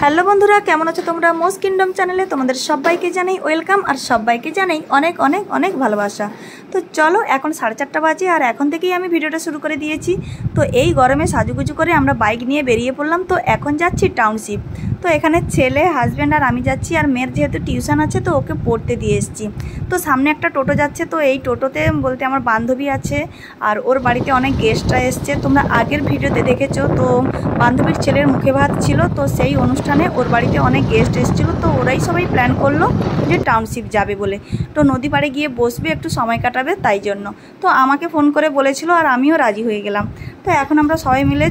Hello বন্ধুরা, কেমন আছো তোমরা? মোজ কিংডম চ্যানেলে তোমাদের সবাইকে জানাই ওয়েলকাম আর সবাইকে জানাই অনেক অনেক অনেক ভালোবাসা। তো চলো, এখন 4:30 বাজে আর এখন থেকেই আমি ভিডিওটা শুরু করে দিয়েছি। তো এই গরমে সাজুগুজু করে আমরা বাইক নিয়ে বেরিয়ে পড়লাম। তো এখন যাচ্ছি টাউনশিপ। তো এখানে ছেলে, হাজব্যান্ড আর আমি যাচ্ছি। আর মেয়ের যেহেতু টিউশন আছে তো ওকে পড়তে দিয়ে এসেছি। তো সামনে একটা টোটো যাচ্ছে। তো এই টোটোতে বলতে আমার বান্ধবী আছে আর ওর বাড়িতে অনেক গেস্টরা এসছে। তোমরা আগের ভিডিওতে দেখেছো। তো বান্ধবীর ছেলের মুখে ভাত ছিল, তো সেই অনুষ্ঠানে ওর বাড়িতে অনেক গেস্ট এসেছিলো। তো ওরাই সবাই প্ল্যান করলো যে টাউনশিপ যাবে বলে। তো নদী পাড়ে গিয়ে বসবে, একটু সময় কাটাবে, তাই জন্য তো আমাকে ফোন করে বলেছিল আর আমিও রাজি হয়ে গেলাম। তো এখন আমরা সবাই মিলে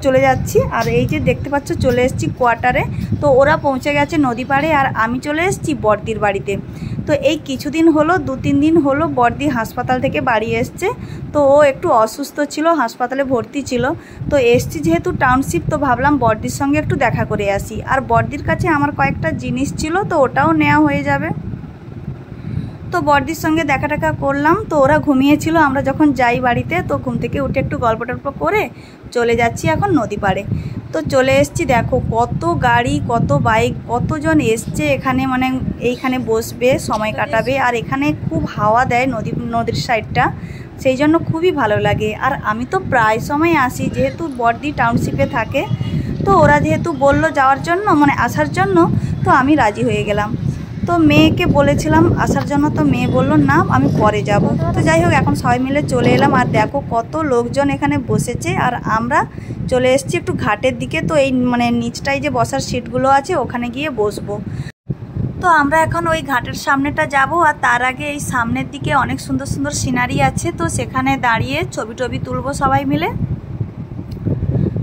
চলে যাচ্ছি। আর এই যে দেখতে পাচ্ছ, চলে এসেছি কোয়ার্টারে। তো ওরা পৌঁছে গেছে নদী পাড়ে আর আমি চলে এসেছি বড়দির বাড়িতে। তো এই কিছুদিন হলো, 2-3 দিন হলো বড়দি হাসপাতাল থেকে বাড়ি এসছে। তো ও একটু অসুস্থ ছিল, হাসপাতালে ভর্তি ছিল। তো এসছি যেহেতু টাউনশিপ, তো ভাবলাম বড়দির সঙ্গে একটু দেখা করে আসি। আর বড়দির কাছে আমার কয়েকটা জিনিস ছিল, তো ওটাও নেওয়া হয়ে যাবে। তো বড়দির সঙ্গে দেখা টাকা করলাম। তো ওরা ঘুমিয়েছিল আমরা যখন যাই বাড়িতে। তো ঘুম থেকে উঠে একটু গল্প টল্প করে চলে যাচ্ছি এখন নদী পাড়ে। তো চলে এসেছি, দেখো কত গাড়ি, কত বাইক, কতজন এসছে এখানে, মানে এইখানে বসবে, সময় কাটাবে। আর এখানে খুব হাওয়া দেয় নদীর সাইডটা, সেই জন্য খুবই ভালো লাগে। আর আমি তো প্রায় সময় আসি, যেহেতু বড়দি টাউনশিপে থাকে। তো ওরা যেহেতু বললো যাওয়ার জন্য, মানে আসার জন্য, তো আমি রাজি হয়ে গেলাম। তো মেয়েকে বলেছিলাম আসার জন্য, তো মেয়ে বললো না আমি পরে যাব। তো যাই হোক, এখন সবাই মিলে চলে এলাম। আর দেখো কত লোকজন এখানে বসেছে। আর আমরা চলে এসেছি একটু ঘাটের দিকে। তো এই মানে নিচটায় যে বসার সিটগুলো আছে ওখানে গিয়ে বসবো। তো আমরা এখন ওই ঘাটের সামনেটা যাব। আর তার আগে এই সামনের দিকে অনেক সুন্দর সুন্দর সিনারি আছে, তো সেখানে দাঁড়িয়ে ছবি টবি তুলবো সবাই মিলে।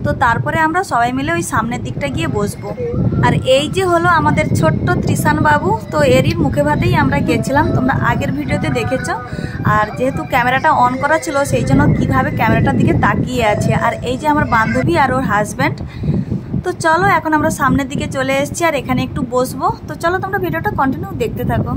তো তারপরে আমরা সবাই মিলে ওই সামনের দিকটা গিয়ে বসবো। আর এই যে হলো আমাদের ছোট্ট ত্রিশান বাবু। তো এরই মুখে ভাতেই আমরা গেছিলাম, তোমরা আগের ভিডিওতে দেখেছো। আর যেহেতু ক্যামেরাটা অন করা ছিল, সেই জন্য কীভাবে ক্যামেরাটার দিকে তাকিয়ে আছে। আর এই যে আমার বান্ধবী আর ওর হাজব্যান্ড। তো চলো, এখন আমরা সামনের দিকে চলে এসেছি আর এখানে একটু বসবো। তো চলো, তোমরা ভিডিওটা কন্টিনিউ দেখতে থাকো।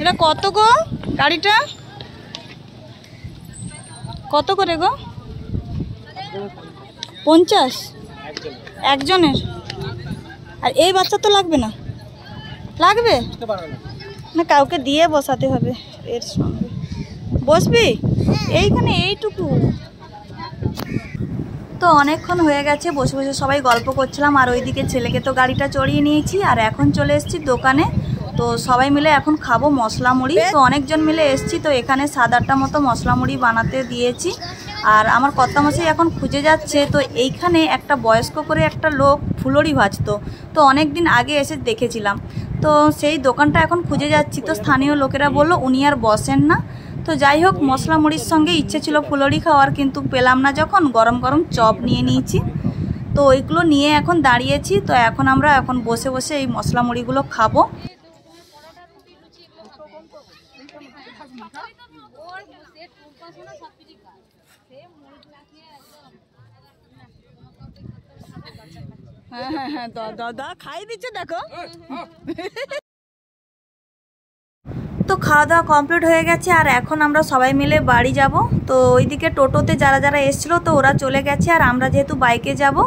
এটা কত গো? গাড়িটা কত করে গো? 50 একজনের। আর এই বাচ্চা তো লাগবে না? লাগবে না, কাউকে দিয়ে বসাতে হবে এর সঙ্গে। বসবি এইখানে, এইটুকু। তো অনেকক্ষণ হয়ে গেছে বসে বসে সবাই গল্প করছিলাম। আর ওইদিকে ছেলেকে তো গাড়িটা চড়িয়ে নিয়েছি। আর এখন চলে এসেছি দোকানে। তো সবাই মিলে এখন খাবো মশলা মুড়ি। তো অনেকজন মিলে এসেছি। তো এখানে 7-8টা মতো মশলা মুড়ি বানাতে দিয়েছি। আর আমার কর্তামশাই এখন খুঁজে যাচ্ছে। তো এইখানে একটা বয়স্ক করে একটা লোক ফুলুরি ভাজতো। তো অনেক দিন আগে এসে দেখেছিলাম। তো সেই দোকানটা এখন খুঁজে যাচ্ছি। তো স্থানীয় লোকেরা বললো উনি আর বসেন না। তো যাই হোক, মশলা মুড়ির সঙ্গে ইচ্ছে ছিল ফুলুরি খাওয়ার, কিন্তু পেলাম না যখন, গরম গরম চপ নিয়ে নিয়েছি। তো ওইগুলো নিয়ে এখন দাঁড়িয়েছি। তো এখন আমরা বসে বসে এই মশলা মুড়িগুলো খাবো। হ্যাঁ, দাদা খাই দিচ্ছে দেখো। তো খাওয়া দাওয়া কমপ্লিট হয়ে গেছে। আর এখন আমরা সবাই মিলে বাড়ি যাব। তো ওইদিকে টোটোতে যারা যারা এসেছিলো তো ওরা চলে গেছে। আর আমরা যেহেতু বাইকে যাব,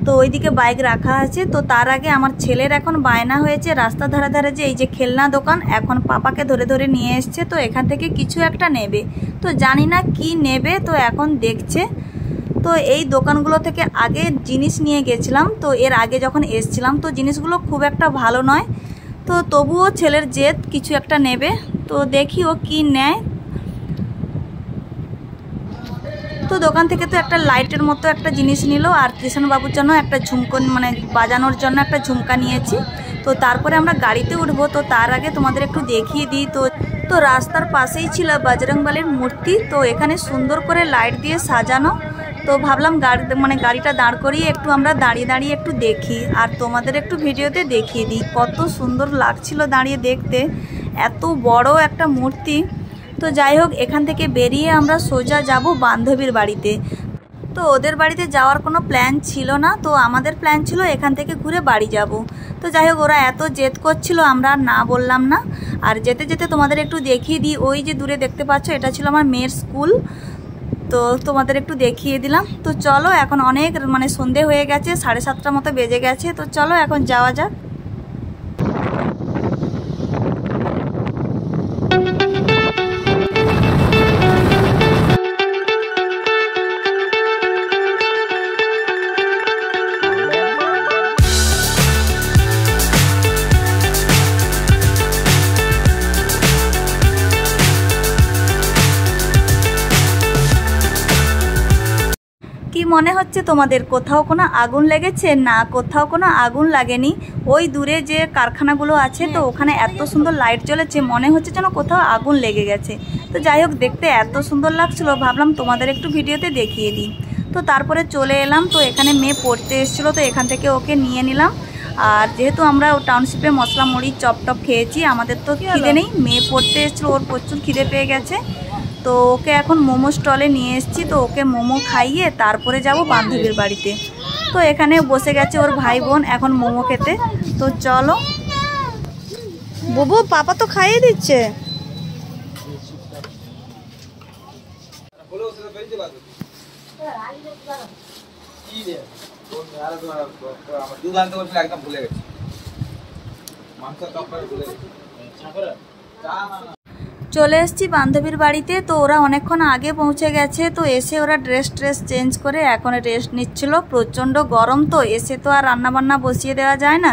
তো ওইদিকে বাইক রাখা আছে। তো তার আগে আমার ছেলের এখন বায়না হয়েছে রাস্তা ধারে ধারে যে এই যে খেলনা দোকান, এখন পাপাকে ধরে ধরে নিয়ে এসছে। তো এখান থেকে কিছু একটা নেবে, তো জানি না কি নেবে। তো এখন দেখছে। তো এই দোকানগুলো থেকে আগে জিনিস নিয়ে গেছিলাম। তো এর আগে যখন এসছিলাম, তো জিনিসগুলো খুব একটা ভালো নয়। তো তবুও ছেলের জেদ, কিছু একটা নেবে। তো দেখি ও কি নেয়। তো দোকান থেকে তো একটা লাইটের মতো একটা জিনিস নিল আর কৃষ্ণ বাবুর জন্য একটা ঝুমকো মানে বাজানোর জন্য একটা ঝুমকা নিয়েছি। তো তো তারপরে আমরা গাড়িতে উঠবো। তো তার আগে তোমাদের একটু দেখিয়ে দিই। তো রাস্তার পাশেই ছিল বজরংবলীর মূর্তি। তো এখানে সুন্দর করে লাইট দিয়ে সাজানো। তো ভাবলাম গাড়িটা দাঁড় করিয়ে একটু আমরা দাঁড়িয়ে দাঁড়িয়ে একটু দেখি আর তোমাদের একটু ভিডিওতে দেখিয়ে দিই। কত সুন্দর লাগছিল দাঁড়িয়ে দেখতে, এত বড় একটা মূর্তি। তো যাই হোক, এখান থেকে বেরিয়ে আমরা সোজা যাব বান্ধবীর বাড়িতে। তো ওদের বাড়িতে যাওয়ার কোনো প্ল্যান ছিল না, তো আমাদের প্ল্যান ছিল এখান থেকে ঘুরে বাড়ি যাব। তো যাই হোক, ওরা এত জেদ করছিল আমরা না বললাম না। আর যেতে যেতে তোমাদের একটু দেখিয়ে দিই, ওই যে দূরে দেখতে পাচ্ছ এটা ছিল আমার মেয়ের স্কুল। তো তোমাদের একটু দেখিয়ে দিলাম। তো চলো, এখন অনেক সন্ধে হয়ে গেছে, 7:30 মতো বেজে গেছে। তো চলো এখন যাওয়া যাক। কি মনে হচ্ছে তোমাদের, কোথাও কোনো আগুন লেগেছে? না, কোথাও কোনো আগুন লাগেনি। ওই দূরে যে কারখানাগুলো আছে, তো ওখানে এত সুন্দর লাইট জ্বলেছে, মনে হচ্ছে যেন কোথাও আগুন লেগে গেছে। তো যাই হোক, দেখতে এত সুন্দর লাগছিল, ভাবলাম তোমাদের একটু ভিডিওতে দেখিয়ে দিই। তো তারপরে চলে এলাম। তো এখানে মেয়ে পড়তে এসেছিলো, তো এখান থেকে ওকে নিয়ে নিলাম। আর যেহেতু আমরা টাউনশিপে মশলা মুড়ি চপ টপ খেয়েছি, আমাদের তো খিদে নেই। মেয়ে পড়তে এসেছিলো, ওর প্রচুর খিদে পেয়ে গেছে। তো ওকে এখন মোমো স্টলে নিয়ে এসেছি। তো ওকে মোমো খাইয়ে তারপরে যাব বান্ধবীর বাড়িতে। তো এখানে বসে গেছে ওর ভাই বোন এখন মোমো খেতে। তো চলো। বুবু, পাপা তো খাইয়ে দিচ্ছে। চলে এসেছি বান্ধবীর বাড়িতে। তো ওরা অনেকক্ষণ আগে পৌঁছে গেছে। তো এসে ওরা ড্রেস চেঞ্জ করে এখন রেস্ট নিচ্ছিল। প্রচণ্ড গরম, তো এসে তো আর রান্নাবান্না বসিয়ে দেওয়া যায় না।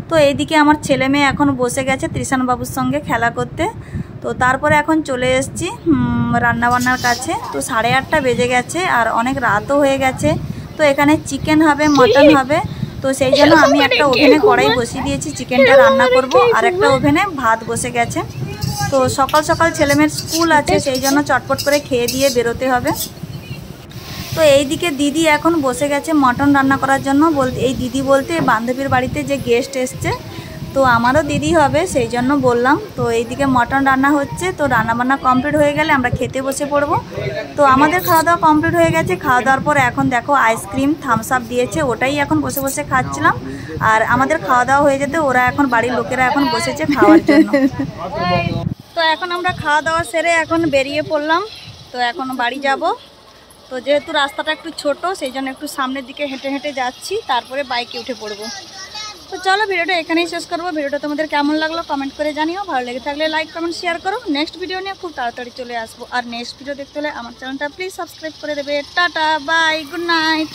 তো এইদিকে আমার ছেলে মেয়ে এখন বসে গেছে ত্রিশান বাবুর সঙ্গে খেলা করতে। তো তারপরে এখন চলে এসেছি রান্নাবান্নার কাছে। তো 8:30 বেজে গেছে আর অনেক রাতও হয়ে গেছে। তো এখানে চিকেন হবে, মটন হবে। তো সেই জন্য আমি একটা ওভেনে কড়াই বসিয়ে দিয়েছি, চিকেনটা রান্না করব। আর একটা ওভেনে ভাত বসে গেছে। তো সকাল সকাল ছেলেমেয়ের স্কুল আছে, সেই জন্য চটপট করে খেয়ে দিয়ে বেরোতে হবে। তো এইদিকে দিদি এখন বসে গেছে মটন রান্না করার জন্য। এই দিদি বলতে বান্ধবীর বাড়িতে যে গেস্ট এসছে, তো আমারও দিদি হবে, সেই জন্য বললাম। তো এইদিকে মটন রান্না হচ্ছে। তো রান্নাবান্না কমপ্লিট হয়ে গেলে আমরা খেতে বসে পড়ব। তো আমাদের খাওয়া দাওয়া কমপ্লিট হয়ে গেছে। খাওয়া দাওয়ার পর এখন দেখো আইসক্রিম থামস আপ দিয়েছে, ওটাই এখন বসে বসে খাচ্ছিলাম। আর আমাদের খাওয়া দাওয়া হয়ে যেতে ওরা এখন বাড়ির লোকেরা এখন বসেছে খাওয়ার জন্য। তো এখন আমরা খাওয়া দাওয়া সেরে এখন বেরিয়ে পড়লাম। তো এখন বাড়ি যাব। তো যেহেতু রাস্তাটা একটু ছোট, সেই জন্য একটু সামনের দিকে হেঁটে হেঁটে যাচ্ছি, তারপরে বাইকে উঠে পড়বো। তো চলো, ভিডিওটা এখানেই শেষ করবো। ভিডিওটা তোমাদের কেমন লাগলো কমেন্ট করে জানিও। ভালো লেগে থাকলে লাইক কমেন্ট শেয়ার করো। নেক্সট ভিডিও নিয়ে খুব তাড়াতাড়ি চলে আসবো। আর নেক্সট ভিডিও দেখতে হলে আমার চ্যানেলটা প্লিজ সাবস্ক্রাইব করে দেবে। Tata, bye, good night.